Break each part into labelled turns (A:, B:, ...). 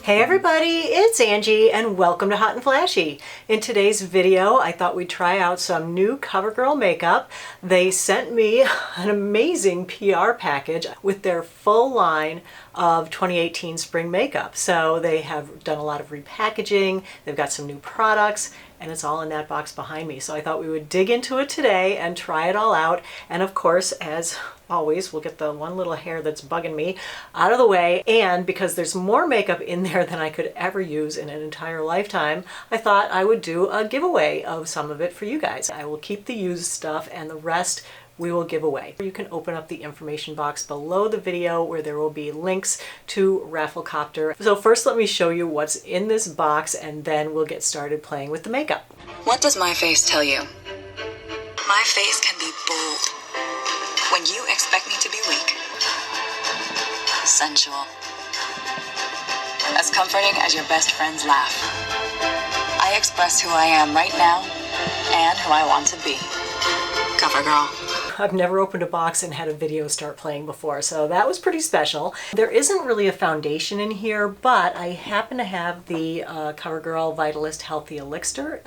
A: Hey everybody, it's Angie and welcome to Hot and Flashy. In today's video, I thought we'd try out some new CoverGirl makeup. They sent me an amazing PR package with their full line of 2018 spring makeup. So they have done a lot of repackaging, they've got some new products, and it's all in that box behind me. So I thought we would dig into it today and try it all out. And of course, as always, we'll get the one little hair that's bugging me out of the way. And because there's more makeup in there than I could ever use in an entire lifetime, I thought I would do a giveaway of some of it for you guys. I will keep the used stuff and the rest we will give away. You can open up the information box below the video where there will be links to Rafflecopter. So first let me show you what's in this box and then we'll get started playing with the makeup.
B: What does my face tell you? My face can be bold when you expect me to be weak. Sensual. As comforting as your best friend's laugh. I express who I am right now and who I want to be. CoverGirl.
A: I've never opened a box and had a video start playing before, so that was pretty special. There isn't really a foundation in here, but I happen to have the CoverGirl Vitalist Healthy Elixir.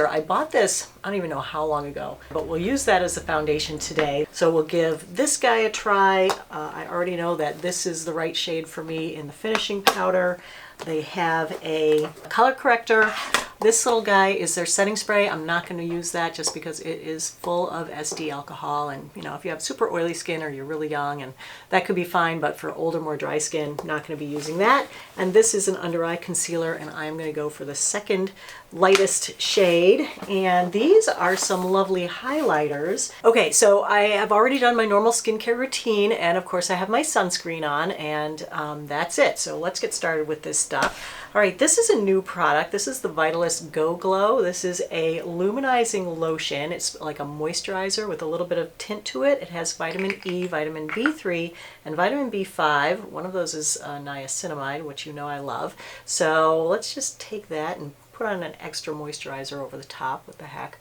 A: I bought this, I don't even know how long ago, but we'll use that as a foundation today. So we'll give this guy a try. I already know that this is the right shade for me in the finishing powder. They have a color corrector. This little guy is their setting spray. I'm not going to use that just because it is full of SD alcohol, and you know, if you have super oily skin or you're really young, and that could be fine, but for older, more dry skin, not going to be using that. And this is an under eye concealer, and I'm going to go for the second lightest shade, and these are some lovely highlighters. Okay, so I have already done my normal skincare routine, and of course I have my sunscreen on, and that's it. So let's get started with this stuff. All right, this is a new product. This is the Vitalist Go Glow. This is a luminizing lotion. It's like a moisturizer with a little bit of tint to it. It has vitamin E, vitamin B3, and vitamin B5. One of those is niacinamide, which you know I love. So let's just take that and put on an extra moisturizer over the top. What the heck?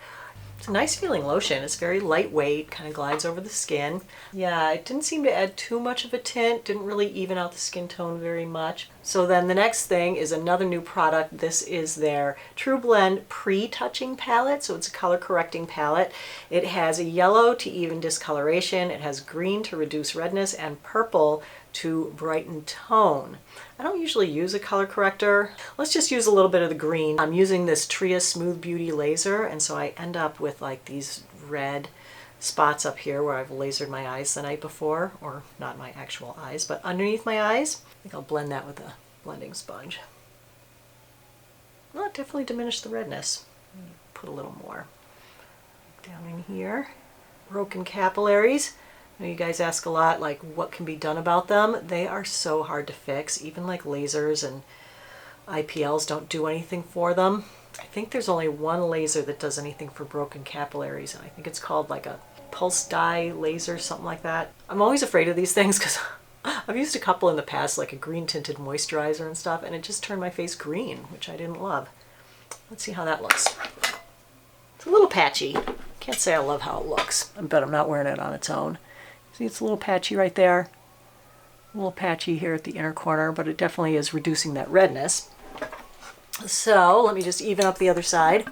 A: It's a nice feeling lotion. It's very lightweight, kind of glides over the skin. Yeah, it didn't seem to add too much of a tint, didn't really even out the skin tone very much. So then the next thing is another new product. This is their True Blend Pre-Touching Palette. So it's a color correcting palette. It has a yellow to even discoloration. It has green to reduce redness and purple to brighten tone. I don't usually use a color corrector. Let's just use a little bit of the green. I'm using this Tria Smooth Beauty laser, and so I end up with like these red spots up here where I've lasered my eyes the night before, or not my actual eyes, but underneath my eyes. I think I'll blend that with a blending sponge. Well, it definitely diminished the redness. Put a little more down in here. Broken capillaries. I know you guys ask a lot, like, what can be done about them? They are so hard to fix. Even like lasers and IPLs don't do anything for them. I think there's only one laser that does anything for broken capillaries, and I think it's called like a pulse dye laser, something like that. I'm always afraid of these things because I've used a couple in the past, like a green tinted moisturizer and stuff, and it just turned my face green, which I didn't love. Let's see how that looks. It's a little patchy. Can't say I love how it looks, but I'm not wearing it on its own. See, it's a little patchy right there. A little patchy here at the inner corner, but it definitely is reducing that redness. So let me just even up the other side.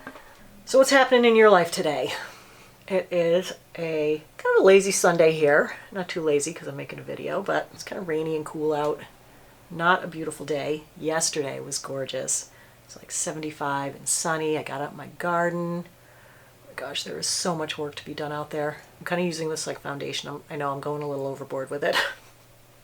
A: So what's happening in your life today? It is a kind of a lazy Sunday here. Not too lazy because I'm making a video, but it's kind of rainy and cool out. Not a beautiful day. Yesterday was gorgeous. It's like 75 and sunny. I got out in my garden. Gosh, there is so much work to be done out there. I'm kind of using this like foundation. I know I'm going a little overboard with it.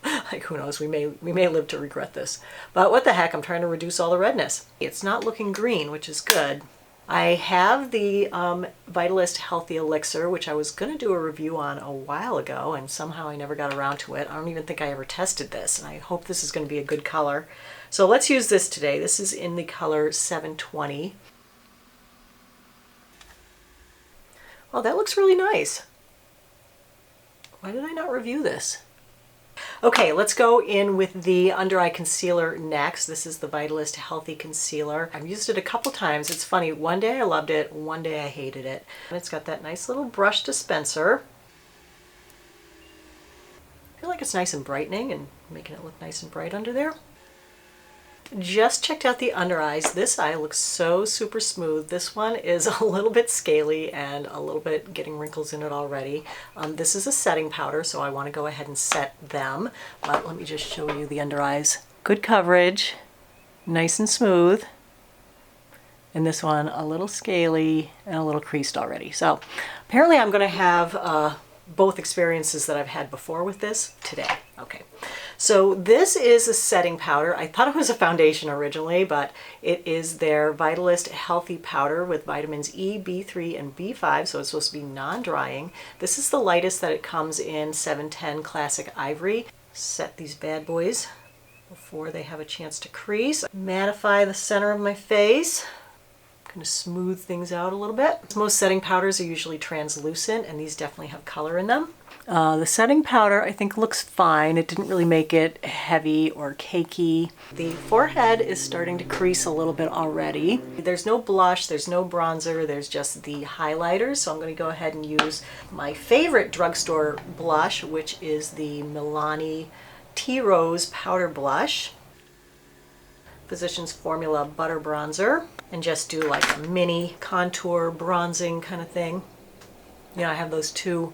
A: Like, who knows, we may live to regret this. But what the heck, I'm trying to reduce all the redness. It's not looking green, which is good. I have the Vitalist Healthy Elixir, which I was going to do a review on a while ago, and somehow I never got around to it. I don't even think I ever tested this, and I hope this is going to be a good color. So let's use this today. This is in the color 720. Oh, that looks really nice. Why did I not review this? Okay, let's go in with the under eye concealer next. This is the Vitalist Healthy Concealer. I've used it a couple times. It's funny, one day I loved it, one day I hated it. And it's got that nice little brush dispenser. I feel like it's nice and brightening and making it look nice and bright under there. Just checked out the under eyes. This eye looks so super smooth. This one is a little bit scaly and a little bit getting wrinkles in it already. This is a setting powder, so I want to go ahead and set them. But let me just show you the under eyes. Good coverage, nice and smooth. And this one a little scaly and a little creased already. So apparently I'm going to have both experiences that I've had before with this today. Okay, so this is a setting powder. I thought it was a foundation originally, but it is their Vitalist Healthy Powder with vitamins E, B3, and B5, so it's supposed to be non-drying. This is the lightest that it comes in, 710 Classic Ivory. Set these bad boys before they have a chance to crease. Mattify the center of my face. Kind of smooth things out a little bit. Most setting powders are usually translucent, and these definitely have color in them. The setting powder I think looks fine. It didn't really make it heavy or cakey. The forehead is starting to crease a little bit already. There's no blush, there's no bronzer, there's just the highlighters. So I'm going to go ahead and use my favorite drugstore blush, which is the Milani Tea Rose Powder Blush. Physicians Formula Butter Bronzer, and just do like a mini contour bronzing kind of thing. You know, I have those two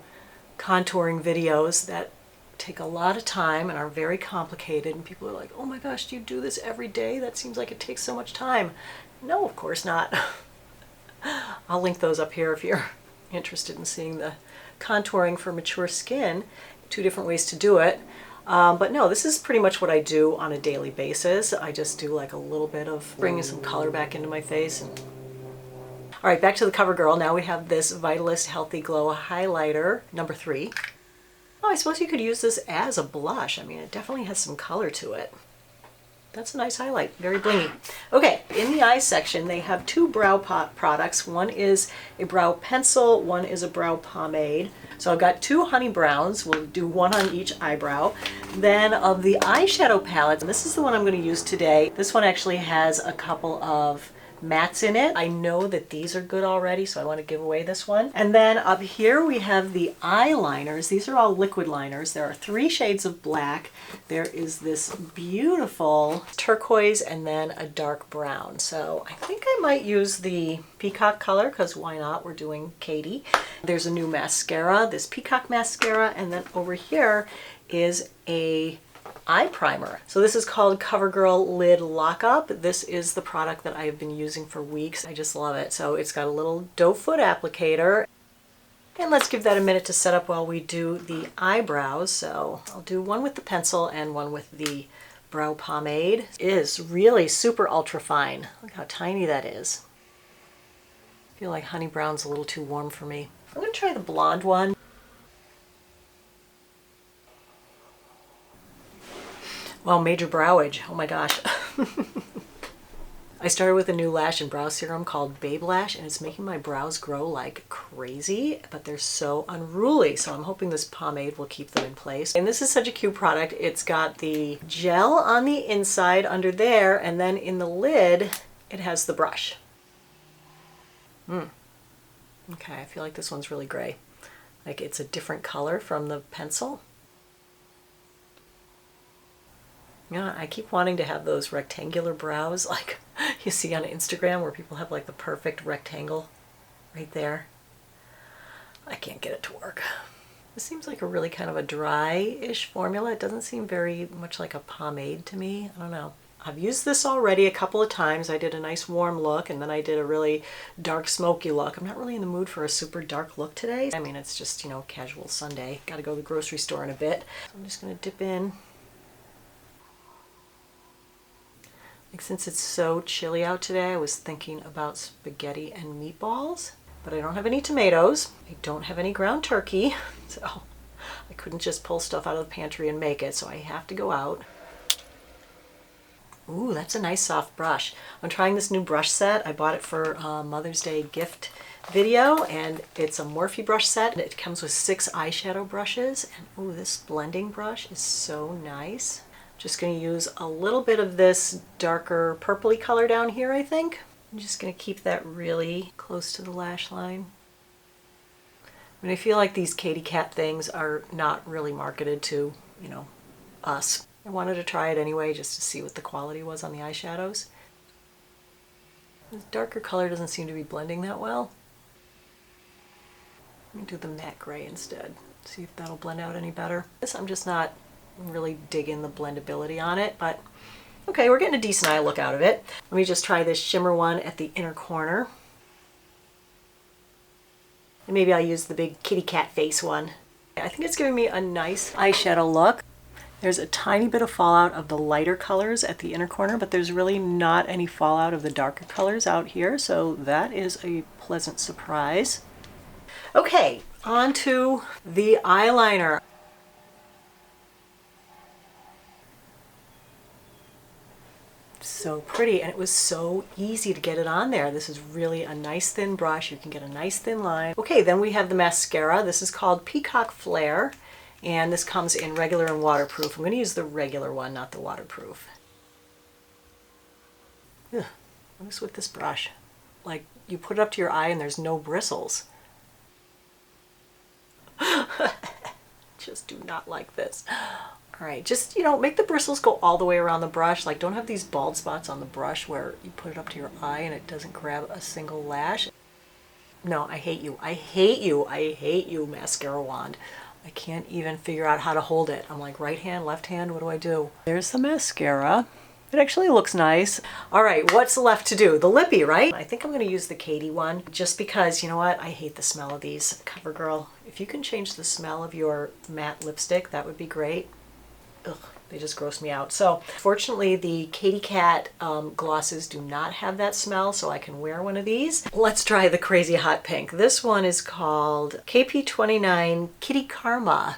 A: contouring videos that take a lot of time and are very complicated, and people are like, oh my gosh, do you do this every day? That seems like it takes so much time. No, of course not. I'll link those up here if you're interested in seeing the contouring for mature skin. Two different ways to do it. But no, this is pretty much what I do on a daily basis. I just do like a little bit of bringing some color back into my face. And... All right, back to the CoverGirl. Now we have this Vitalist Healthy Glow highlighter, number 3. Oh, I suppose you could use this as a blush. I mean, it definitely has some color to it. That's a nice highlight, very blingy. Okay, in the eye section, they have two brow products. One is a brow pencil, one is a brow pomade. So I've got 2 honey browns. We'll do one on each eyebrow. Then of the eyeshadow palettes, this is the one I'm going to use today. This one actually has a couple of mattes in it. I know that these are good already, so I want to give away this one. And then up here we have the eyeliners. These are all liquid liners. There are 3 shades of black. There is this beautiful turquoise and then a dark brown. So I think I might use the peacock color, because why not? We're doing Katy. There's a new mascara, this peacock mascara, and then over here is a eye primer. So this is called CoverGirl Lid Lockup. This is the product that I have been using for weeks. I just love it. So it's got a little doe foot applicator. And let's give that a minute to set up while we do the eyebrows. So I'll do one with the pencil and one with the brow pomade. It is really super ultra fine. Look how tiny that is. I feel like honey brown's a little too warm for me. I'm going to try the blonde one. Well, major browage. Oh my gosh. I started with a new lash and brow serum called Babe Lash, and it's making my brows grow like crazy, but they're so unruly. So I'm hoping this pomade will keep them in place. And this is such a cute product. It's got the gel on the inside under there, and then in the lid, it has the brush. Okay, I feel like this one's really gray. Like it's a different color from the pencil. Yeah, I keep wanting to have those rectangular brows like you see on Instagram where people have like the perfect rectangle right there. I can't get it to work. This seems like a really kind of a dry-ish formula. It doesn't seem very much like a pomade to me. I don't know. I've used this already a couple of times. I did a nice warm look and then I did a really dark smoky look. I'm not really in the mood for a super dark look today. I mean, it's just, you know, casual Sunday. Got to go to the grocery store in a bit. So I'm just going to dip in. Like, since it's so chilly out today, I was thinking about spaghetti and meatballs, but I don't have any tomatoes. I don't have any ground turkey, so I couldn't just pull stuff out of the pantry and make it, so I have to go out. Ooh, that's a nice soft brush. I'm trying this new brush set. I bought it for Mother's Day gift video, and it's a Morphe Brush Set. It comes with 6 eyeshadow brushes, and ooh, this blending brush is so nice. Just going to use a little bit of this darker purpley color down here, I think. I'm just going to keep that really close to the lash line. I mean, I feel like these Katy Cat things are not really marketed to, you know, us. I wanted to try it anyway just to see what the quality was on the eyeshadows. This darker color doesn't seem to be blending that well. Let me do the matte gray instead. See if that'll blend out any better. This I'm just not really digging the blendability on it, but okay, we're getting a decent eye look out of it. Let me just try this shimmer one at the inner corner. And maybe I'll use the big kitty cat face one. I think it's giving me a nice eyeshadow look. There's a tiny bit of fallout of the lighter colors at the inner corner, but there's really not any fallout of the darker colors out here, so that is a pleasant surprise. Okay, on to the eyeliner. So pretty, and it was so easy to get it on there. This is really a nice thin brush. You can get a nice thin line. Okay, then we have the mascara. This is called Peacock Flare, and this comes in regular and waterproof. I'm going to use the regular one, not the waterproof. Ugh, what is with this brush? Like, you put it up to your eye and there's no bristles. Just do not like this. All right, just, you know, make the bristles go all the way around the brush. Like, don't have these bald spots on the brush where you put it up to your eye and it doesn't grab a single lash. No, I hate you. I hate you. I hate you, mascara wand. I can't even figure out how to hold it. I'm like, right hand, left hand, what do I do? There's the mascara. It actually looks nice. All right, what's left to do? The lippy, right? I think I'm gonna use the Katy one just because, you know what? I hate the smell of these. CoverGirl, if you can change the smell of your matte lipstick, that would be great. Ugh, they just gross me out. So fortunately the Katy Cat glosses do not have that smell, so I can wear one of these. Let's try the crazy hot pink. This one is called KP29 Kitty Karma.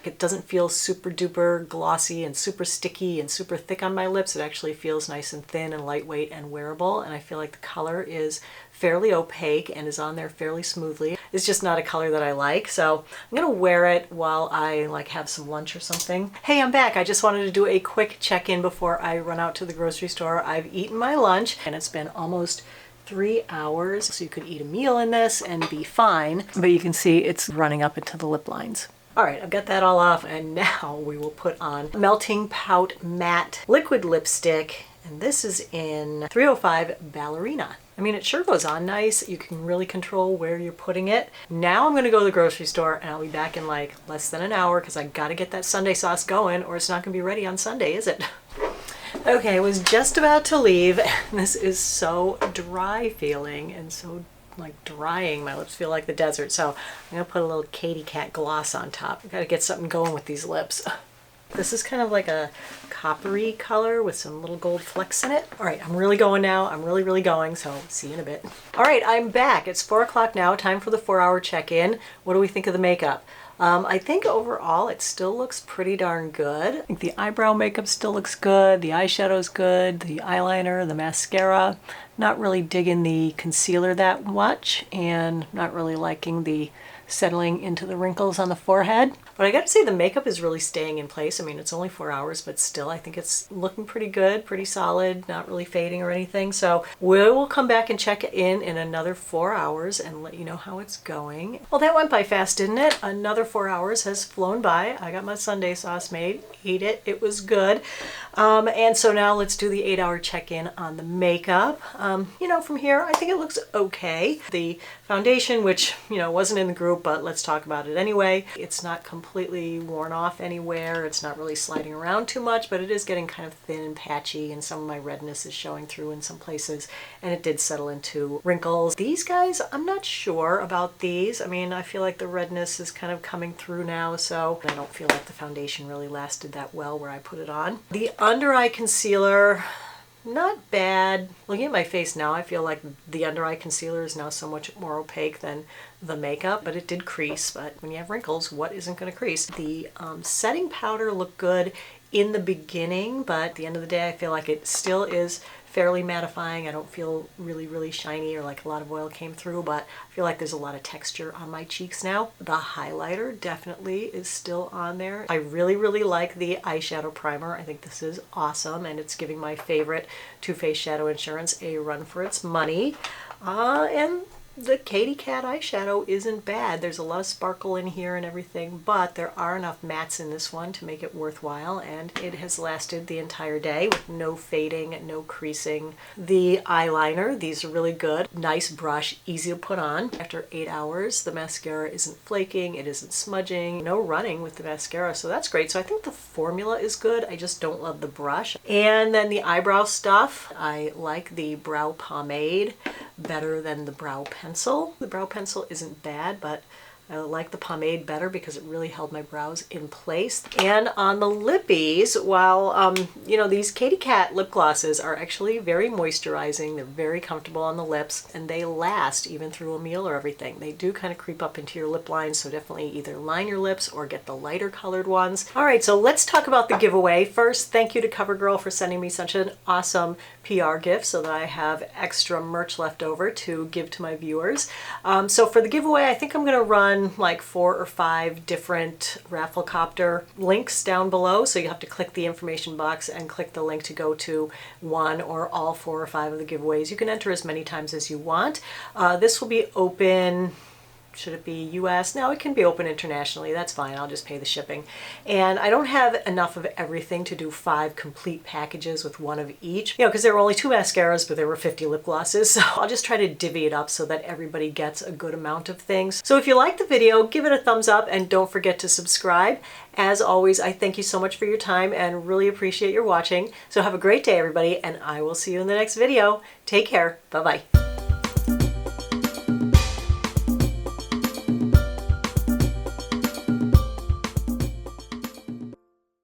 A: It doesn't feel super duper glossy and super sticky and super thick on my lips. It actually feels nice and thin and lightweight and wearable, and I feel like the color is fairly opaque and is on there fairly smoothly. It's just not a color that I like, so I'm gonna wear it while I like have some lunch or something. Hey, I'm back. I just wanted to do a quick check-in before I run out to the grocery store. I've eaten my lunch and it's been almost 3 hours, so you could eat a meal in this and be fine, but you can see it's running up into the lip lines. All right, I've got that all off, and now we will put on Melting Pout Matte Liquid Lipstick, and this is in 305 Ballerina. I mean, it sure goes on nice. You can really control where you're putting it. Now I'm gonna go to the grocery store, and I'll be back in like less than an hour because I gotta get that Sunday sauce going, or it's not gonna be ready on Sunday, is it? Okay, I was just about to leave. This is so dry feeling and so like drying. My lips feel like the desert, so I'm gonna put a little Katy Cat gloss on top. I gotta get something going with these lips. This is kind of like a coppery color with some little gold flecks in it. All right, I'm really going now. I'm really going, so see you in a bit. All right, I'm back. It's 4 o'clock now, time for the 4-hour check-in. What do we think of the makeup? I think overall it still looks pretty darn good. I think the eyebrow makeup still looks good, the eyeshadow's good, the eyeliner, the mascara. Not really digging the concealer that much, and not really liking the settling into the wrinkles on the forehead. But I got to say the makeup is really staying in place. I mean, it's only 4 hours, but still I think it's looking pretty good, pretty solid, not really fading or anything. So we will come back and check in another 4 hours and let you know how it's going. Well, that went by fast, didn't it? Another 4 hours has flown by. I got my Sunday sauce made, ate it, it was good. And so now let's do the 8-hour check-in on the makeup. You know, from here, I think it looks okay. The foundation, which, you know, wasn't in the group, but let's talk about it anyway. It's not completely worn off anywhere. It's not really sliding around too much, but it is getting kind of thin and patchy, and some of my redness is showing through in some places, and it did settle into wrinkles. These guys, I'm not sure about these. I mean, I feel like the redness is kind of coming through now, so I don't feel like the foundation really lasted that well where I put it on. The under eye concealer, not bad. Looking at my face now, I feel like the under eye concealer is now so much more opaque than the makeup, but it did crease. But when you have wrinkles, what isn't going to crease? The setting powder looked good in the beginning, but at the end of the day, I feel like it still is fairly mattifying. I don't feel really shiny or like a lot of oil came through, but I feel like there's a lot of texture on my cheeks now. The highlighter definitely is still on there. I really like the eyeshadow primer. I think this is awesome, and it's giving my favorite Too Faced Shadow Insurance a run for its money. And the Katy Cat eyeshadow isn't bad. There's a lot of sparkle in here and everything, but there are enough mattes in this one to make it worthwhile, and it has lasted the entire day with no fading, no creasing. The eyeliner, these are really good. Nice brush, easy to put on. After 8 hours, the mascara isn't flaking, it isn't smudging, no running with the mascara, so that's great. So I think the formula is good, I just don't love the brush. And then the eyebrow stuff, I like the brow pomade better than the brow pencil. The brow pencil isn't bad, but I like the pomade better because it really held my brows in place. And on the lippies, while, you know, these Katy Cat lip glosses are actually very moisturizing, they're very comfortable on the lips, and they last even through a meal or everything. They do kind of creep up into your lip lines, so definitely either line your lips or get the lighter colored ones. All right, so let's talk about the giveaway. First, thank you to CoverGirl for sending me such an awesome PR gift so that I have extra merch left over to give to my viewers. So for the giveaway, I think I'm going to run like 4 or 5 different Rafflecopter links down below. So you have to click the information box and click the link to go to one or all 4 or 5 of the giveaways. You can enter as many times as you want. This will be open. Should it be US? No, it can be open internationally. That's fine. I'll just pay the shipping. And I don't have enough of everything to do 5 complete packages with 1 of each. You know, because there were only 2 mascaras, but there were 50 lip glosses. So I'll just try to divvy it up so that everybody gets a good amount of things. So if you liked the video, give it a thumbs up and don't forget to subscribe. As always, I thank you so much for your time and really appreciate your watching. So have a great day, everybody, and I will see you in the next video. Take care. Bye-bye.